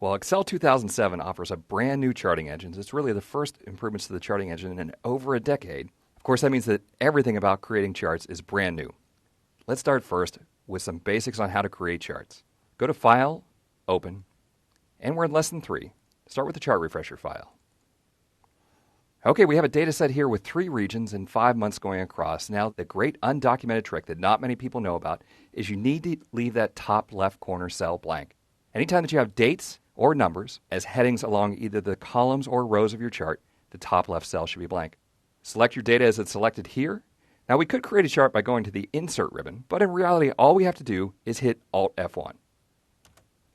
Well, Excel 2007 offers a brand new charting engine. It's really the first improvements to the charting engine in over a decade. Of course, that means that everything about creating charts is brand new. Let's start first with some basics on how to create charts. Go to File, Open, and we're in Lesson 3. Start with the chart refresher file. Okay, we have a data set here with 3 regions and 5 months going across. Now, the great undocumented trick that not many people know about is you need to leave that top left corner cell blank. Anytime that you have dates or numbers as headings along either the columns or rows of your chart, the top left cell should be blank. Select your data as it's selected here. Now, we could create a chart by going to the Insert ribbon, but in reality, all we have to do is hit Alt F1.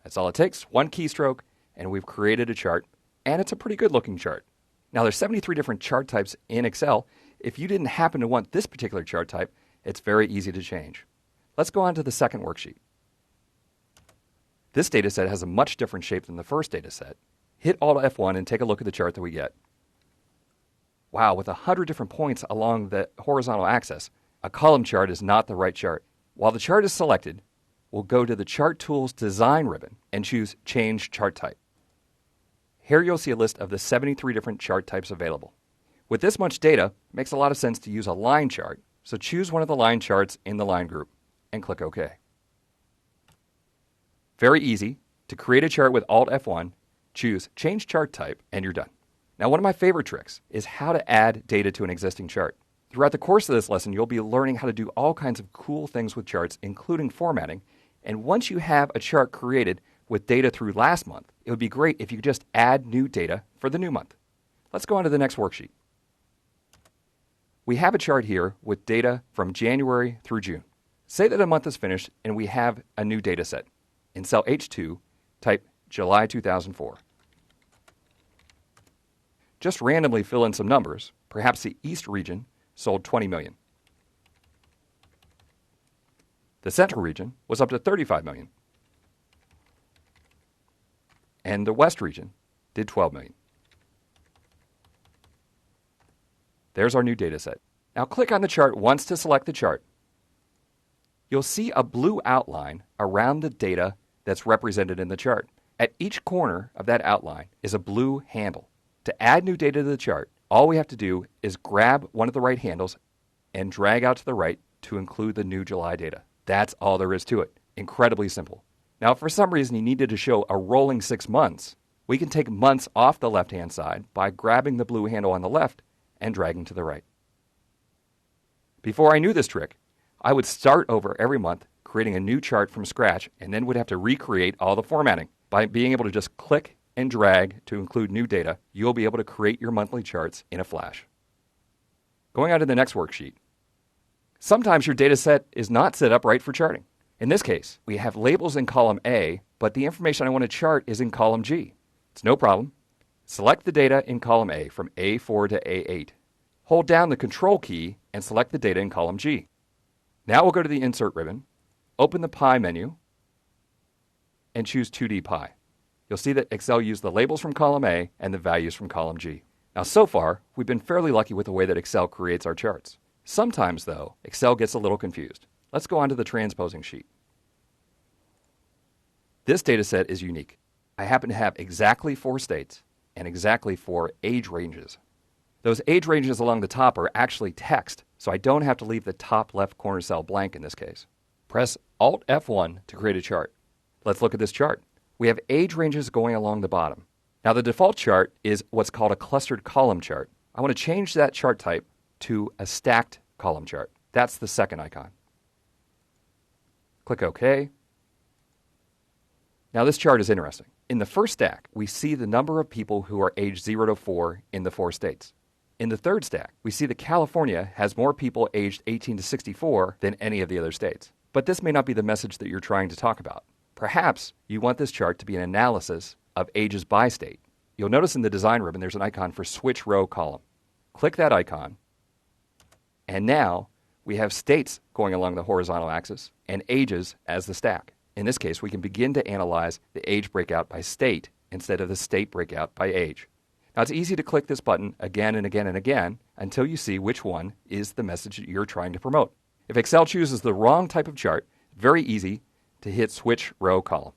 That's all it takes, one keystroke, and we've created a chart, and it's a pretty good looking chart. Now, there's 73 different chart types in Excel. If you didn't happen to want this particular chart type, it's very easy to change. Let's go on to the second worksheet. This data set has a much different shape than the first data set. Hit Alt F1 and take a look at the chart that we get. Wow, with 100 different points along the horizontal axis, a column chart is not the right chart. While the chart is selected, we'll go to the Chart Tools Design ribbon and choose Change Chart Type. Here you'll see a list of the 73 different chart types available. With this much data, it makes a lot of sense to use a line chart, so choose one of the line charts in the line group and click OK. Very easy. To create a chart with Alt F1, choose Change Chart Type, and you're done. Now, one of my favorite tricks is how to add data to an existing chart. Throughout the course of this lesson, you'll be learning how to do all kinds of cool things with charts, including formatting. And once you have a chart created with data through last month, it would be great if you could just add new data for the new month. Let's go on to the next worksheet. We have a chart here with data from January through June. Say that a month is finished and we have a new data set. In cell H2, type July 2004. Just randomly fill in some numbers. Perhaps the East region sold 20 million. The Central region was up to 35 million. And the West region did 12 million. There's our new data set. Now click on the chart once to select the chart. You'll see a blue outline around the data that's represented in the chart. At each corner of that outline is a blue handle. To add new data to the chart, all we have to do is grab one of the right handles and drag out to the right to include the new July data. That's all there is to it. Incredibly simple. Now, if for some reason you needed to show a rolling 6 months, we can take months off the left-hand side by grabbing the blue handle on the left and dragging to the right. Before I knew this trick, I would start over every month creating a new chart from scratch and then would have to recreate all the formatting. By being able to just click and drag to include new data, you'll be able to create your monthly charts in a flash. Going on to the next worksheet. Sometimes your data set is not set up right for charting. In this case, we have labels in column A, but the information I want to chart is in column G. It's no problem. Select the data in column A from A4 to A8. Hold down the Control key and select the data in column G. Now we'll go to the Insert ribbon, open the Pie menu, and choose 2D Pie. You'll see that Excel used the labels from column A and the values from column G. Now, so far, we've been fairly lucky with the way that Excel creates our charts. Sometimes, though, Excel gets a little confused. Let's go on to the transposing sheet. This data set is unique. I happen to have exactly 4 states and exactly 4 age ranges. Those age ranges along the top are actually text, so I don't have to leave the top left corner cell blank in this case. Press Alt F1 to create a chart. Let's look at this chart. We have age ranges going along the bottom. Now, the default chart is what's called a clustered column chart. I want to change that chart type to a stacked column chart. That's the second icon. Click OK. Now, this chart is interesting. In the first stack, we see the number of people who are aged 0 to 4 in the 4 states. In the third stack, we see that California has more people aged 18 to 64 than any of the other states. But this may not be the message that you're trying to talk about. Perhaps you want this chart to be an analysis of ages by state. You'll notice in the Design ribbon there's an icon for Switch Row Column. Click that icon, and now we have states going along the horizontal axis and ages as the stack. In this case, we can begin to analyze the age breakout by state instead of the state breakout by age. Now, it's easy to click this button again and again and again until you see which one is the message that you're trying to promote. If Excel chooses the wrong type of chart, very easy to hit Switch Row Column.